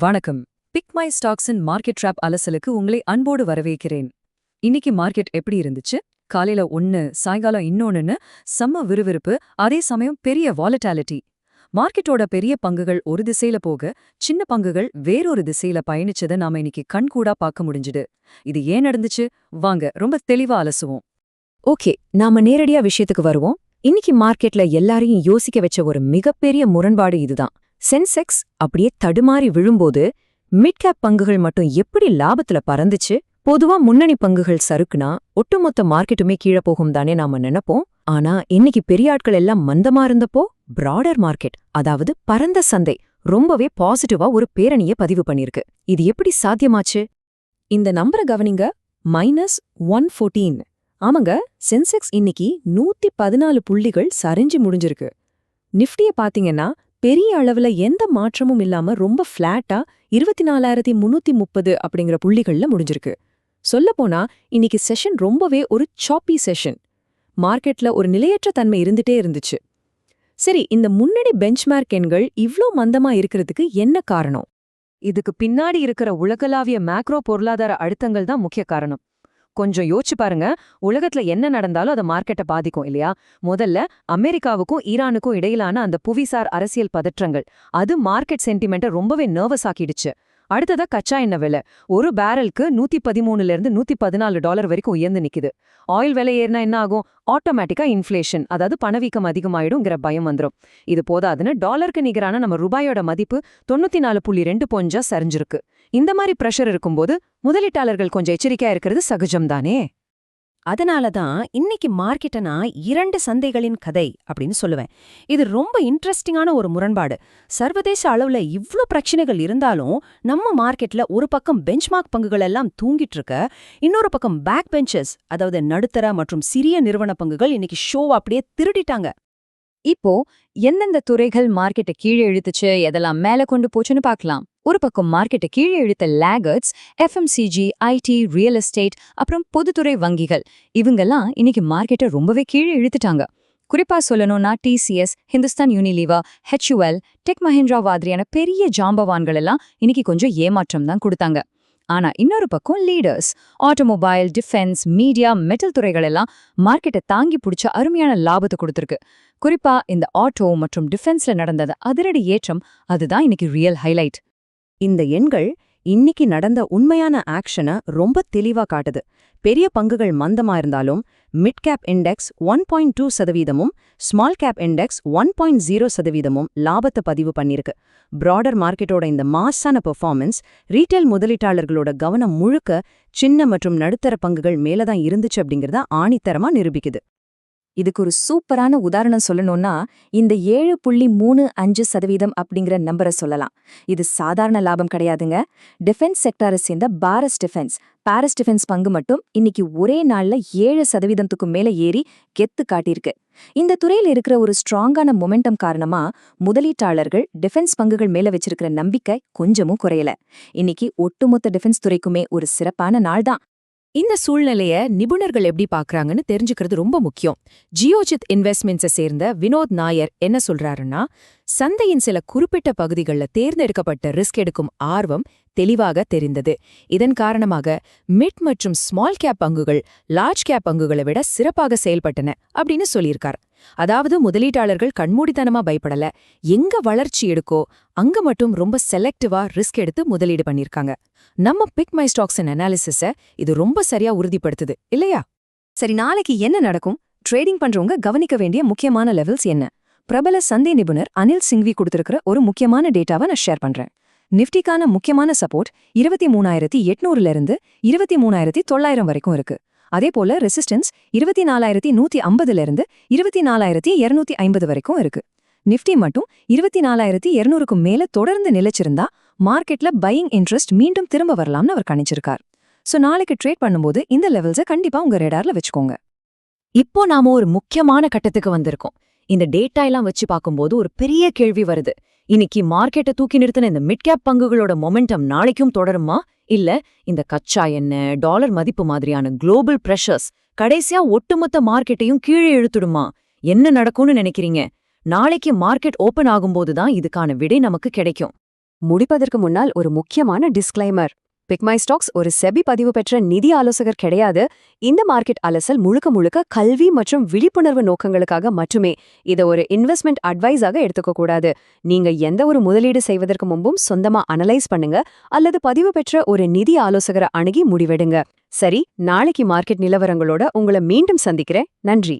வணக்கம். Big my ஸ்டாக்ஸின் market drop அலசலுக்கு உங்களை அன்போடு வரவேற்கிறேன். இன்னைக்கு மார்க்கெட் எப்படி இருந்துச்சு? காலையில ஒன்னு, சாயங்காலம் இன்னொன்னுன்னு செம்ம விறுவிறுப்பு, அதே சமயம் பெரிய வாலட்டாலிட்டி. மார்க்கெட்டோட பெரிய பங்குகள் ஒரு திசையில போக, சின்ன பங்குகள் வேறொரு திசையில பயணிச்சதை நாம இன்னைக்கு கண்கூடா பார்க்க முடிஞ்சுது. இது ஏன் நடந்துச்சு? வாங்க ரொம்ப தெளிவா அலசுவோம். ஓகே, நாம நேரடியா விஷயத்துக்கு வருவோம். இன்னைக்கு மார்க்கெட்ல எல்லாரையும் யோசிக்க வச்ச ஒரு மிகப்பெரிய முரண்பாடு இதுதான். சென்செக்ஸ் அப்படியே தடுமாறி விழும்போது மிட் கேப் பங்குகள் மட்டும் எப்படி லாபத்துல பறந்துச்சு? பொதுவா முன்னணி பங்குகள் சறுக்குனா ஒட்டுமொத்த மார்க்கெட்டுமே கீழே போகும் தானே நாம நினைப்போம். ஆனா இன்னைக்கு பெரிய ஆட்கள் எல்லாம் மந்தமா இருந்தப்போ பிராடர் மார்க்கெட், அதாவது பரந்த சந்தை, ரொம்பவே பாசிட்டிவா ஒரு பேரணியை பதிவு பண்ணிருக்கு. இது எப்படி சாத்தியமாச்சு? இந்த நம்பரை கவனிங்க. -114. ஆமாங்க, சென்செக்ஸ் இன்னைக்கு 114 புள்ளிகள் சரிஞ்சு முடிஞ்சிருக்கு. நிஃப்டிய பாத்தீங்கன்னா பெரிய அளவுல எந்த மாற்றமும் இல்லாம ரொம்ப ஃபிளாட்டா 24,330 அப்படிங்கிற புள்ளிகள்ல முடிஞ்சிருக்கு. சொல்லப்போனா இன்னைக்கு செஷன் ரொம்பவே ஒரு சாப்பி செஷன். மார்க்கெட்ல ஒரு நிலையற்ற தன்மை இருந்துட்டே இருந்துச்சு. சரி, இந்த முன்னணி பெஞ்ச்மார்க் எண்கள் இவ்ளோ மந்தமா இருக்கிறதுக்கு என்ன காரணம்? இதுக்கு பின்னாடி இருக்கிற உலகளாவிய மேக்ரோ பொருளாதார அழுத்தங்கள் தான் முக்கிய காரணம். கொஞ்சம் யோசிச்சு பாருங்க, உலகத்துல என்ன நடந்தாலும் அது மார்க்கெட்டை பாதிக்கும் இல்லையா? முதல்ல அமெரிக்காவுக்கும் ஈரானுக்கும் இடையிலான அந்த புவிசார் அரசியல் பதற்றங்கள், அது மார்க்கெட் சென்டிமெண்ட்டை ரொம்பவே நர்வஸ் ஆக்கிடுச்சு. அடுத்ததா கச்சா எண்ணெய் விலை ஒரு பேரலுக்கு $113 $114 வரைக்கும் உயர்ந்து நிக்குது. ஆயில் விலை ஏறினா என்ன ஆகும்? ஆட்டோமேட்டிக்கா இன்ஃப்ளேஷன், அதாவது பணவீக்கம் அதிகமாயிடுங்கிற பயம் வந்துடும். இது போதாதுன்னு டாலருக்கு நிகரான நம்ம ரூபாயோட மதிப்பு 94.2 பொஞ்சா சரிஞ்சிருக்கு. இந்த மாதிரி பிரஷர் இருக்கும்போது முதலீட்டாளர்கள் கொஞ்சம் எச்சரிக்கையா இருக்கிறது சகஜம்தானே. அதனால தான் இன்னைக்கு மார்க்கெட்டை நான் 2 சந்தைகளின் கதை அப்படின்னு சொல்லுவேன். இது ரொம்ப இன்ட்ரெஸ்டிங்கான ஒரு முரண்பாடு. சர்வதேச அளவுல இவ்ளோ பிரச்சனைகள் இருந்தாலும் நம்ம மார்க்கெட்ல ஒரு பக்கம் பெஞ்ச்மார்க் பங்குகள் எல்லாம் தூங்கிட்டு இருக்க, இன்னொரு பக்கம் பேக் பெஞ்சஸ், அதாவது நடுத்தர மற்றும் சிறிய நிறுவன பங்குகள் இன்னைக்கு ஷோ அப்படியே திருடிட்டாங்க. இப்போ எந்தெந்த துறைகள் மார்க்கெட்டை கீழே இழுத்துச்சு, எதெல்லாம் மேல கொண்டு போச்சுன்னு பார்க்கலாம். ஒரு பக்கம் மார்க்கெட்டை கீழே இழுத்த லேகர்ட்ஸ், எஃப்எம்சிஜி, ஐடி, ரியல் எஸ்டேட், அப்புறம் பொதுத்துறை வங்கிகள், இவங்கெல்லாம் இன்னைக்கு மார்க்கெட்டை ரொம்பவே கீழே இழுத்துட்டாங்க. குறிப்பா சொல்லணும்னா TCS, Hindustan Unilever, HUL, tech Mahindra மாதிரியான பெரிய ஜாம்பவான்கள் எல்லாம் இன்னைக்கு கொஞ்சம் ஏமாற்றம் தான் கொடுத்தாங்க. ஆனா இன்னொரு பக்கம் leaders, automobile, defence, media, metal துறைகள் எல்லாம் மார்க்கெட்டை தாங்கி பிடிச்ச அருமையான லாபத்தை கொடுத்துருக்கு. குறிப்பா இந்த ஆட்டோ மற்றும் டிஃபென்ஸ்ல நடந்தது அதிரடி ஏற்றம், அதுதான் இன்னைக்கு ரியல் ஹைலைட். இந்த எண்கள் இன்னைக்கு நடந்த உண்மையான ஆக்ஷனை ரொம்ப தெளிவா காட்டுது. பெரிய பங்குகள் மந்தமா இருந்தாலும் mid cap index 1.2%, small cap index 1.0% லாபத்தை பதிவு பண்ணிருக்கு. பிராடர் மார்க்கெட்டோட இந்த மாஸான பெர்ஃபார்மன்ஸ் ரீட்டைல் முதலீட்டாளர்களோட கவனம் முழுக்க சின்ன மற்றும் நடுத்தர பங்குகள் மேலதான் இருந்துச்சு அப்படிங்கறத ஆணித்தரமா நிரூபிக்குது. இதுக்கு ஒரு சூப்பரான உதாரணம் சொல்லணும்னா இந்த 7.35% அப்படிங்கிற நம்பரை சொல்லலாம். இது சாதாரண லாபம் கிடையாதுங்க. டிஃபென்ஸ் செக்டாரை சேர்ந்த பாரஸ் டிஃபென்ஸ் பங்கு மட்டும் இன்னைக்கு ஒரே நாள்ல 7%க்கு மேல ஏறி கெத்து காட்டியிருக்கு. இந்த துறையில இருக்கிற ஒரு ஸ்ட்ராங்கான மொமெண்டம் காரணமா முதலீட்டாளர்கள் டிஃபென்ஸ் பங்குகள் மேல வச்சிருக்கிற நம்பிக்கை கொஞ்சமும் குறையல. இன்னைக்கு ஒட்டுமொத்த டிஃபென்ஸ் துறைக்குமே ஒரு சிறப்பான நாள் தான். இந்த சூழ்நிலைய நிபுணர்கள் எப்படி பாக்குறாங்கன்னு தெரிஞ்சுக்கிறது ரொம்ப முக்கியம். ஜியோஜித் இன்வெஸ்ட்மெண்ட்ஸை சேர்ந்த வினோத் நாயர் என்ன சொல்றாருன்னா, சந்தையின் சில குறிப்பிட்ட பகுதிகளில் தேர்ந்தெடுக்கப்பட்ட ரிஸ்க் எடுக்கும் ஆர்வம் தெளிவாக தெரிந்தது. இதன் காரணமாக மிட் மற்றும் ஸ்மால் கேப் பங்குகள் லார்ஜ் கேப் பங்குகளை விட சிறப்பாக செயல்பட்டன அப்படின்னு சொல்லியிருக்கார். அதாவது முதலீட்டாளர்கள் கண்மூடித்தனமா பயப்படல, எங்க வளர்ச்சி எடுக்கோ அங்க மட்டும் ரொம்ப செலக்டிவா ரிஸ்க் எடுத்து முதலீடு பண்ணிருக்காங்க. நம்ம பிக் மை ஸ்டாக்ஸ் அனாலிசிஸ இது ரொம்ப சரியா உறுதிப்படுத்துது இல்லையா? சரி, நாளைக்கு என்ன நடக்கும்? ட்ரேடிங் பண்றவங்க கவனிக்க வேண்டிய முக்கியமான லெவல்ஸ் என்ன? பிரபல சந்தை நிபுணர் அனில் சிங்வி கொடுத்திருக்கிற ஒரு முக்கியமான டேட்டாவை நான் ஷேர் பண்றேன். நிஃப்டிக்கான முக்கியமான சப்போர்ட் 23,800 இருந்து 23,900 வரைக்கும் இருக்கு. அதே போல ரெசிஸ்டன்ஸ் 24,150 இருந்து 24,250 வரைக்கும் இருக்கு. நிஃப்டி மட்டும் 24,200க்கு மேல தொடர்ந்து நிலைச்சிருந்தா மார்க்கெட்ல பையிங் இன்ட்ரெஸ்ட் மீண்டும் திரும்ப வரலாம்னு அவர் கணிச்சிருக்கார். சோ நாளைக்கு ட்ரேட் பண்ணும்போது இந்த லெவல்ஸை கண்டிப்பா உங்க ரேடார்ல வச்சுக்கோங்க. இப்போ நாம ஒரு முக்கியமான கட்டத்துக்கு வந்திருக்கோம். இந்த டேட்டா எல்லாம் வச்சு பார்க்கும்போது ஒரு பெரிய கேள்வி வருது. இன்னைக்கு மார்க்கெட்டை தூக்கி நிறுத்தின இந்த மிட் கேப் பங்குகளோட மொமெண்டம் நாளைக்கும் தொடருமா? இல்ல இந்த கச்சா எண்ணெய், டாலர் மதிப்பு மாதிரியான குளோபல் பிரஷர்ஸ் கடைசியா ஒட்டுமொத்த மார்க்கெட்டையும் கீழே இழுத்துடுமா? என்ன நடக்கும்னு நினைக்கிறீங்க? நாளைக்கு மார்க்கெட் ஓபன் ஆகும்போது தான் இதுக்கான விடை நமக்கு கிடைக்கும். முடிப்பதற்கு முன்னால் ஒரு முக்கியமான டிஸ்க்ளைமர். பிக்மை ஸ்டாக்ஸ் ஒரு செபி பதிவு பெற்ற நிதி ஆலோசகர் கிடையாது. இந்த மார்க்கெட் அலசல் முழுக்க முழுக்க கல்வி மற்றும் விழிப்புணர்வு நோக்கங்களுக்காக மட்டுமே. இதை ஒரு இன்வெஸ்ட்மெண்ட் அட்வைஸாக எடுத்துக்க கூடாது. நீங்க எந்த ஒரு முதலீடு செய்வதற்கு முன்பும் சொந்தமா அனலைஸ் பண்ணுங்க அல்லது பதிவு பெற்ற ஒரு நிதி ஆலோசகரை அணுகி முடிவெடுங்க. சரி, நாளைக்கு மார்க்கெட் நிலவரங்களோட உங்களை மீண்டும் சந்திக்கிறேன். நன்றி.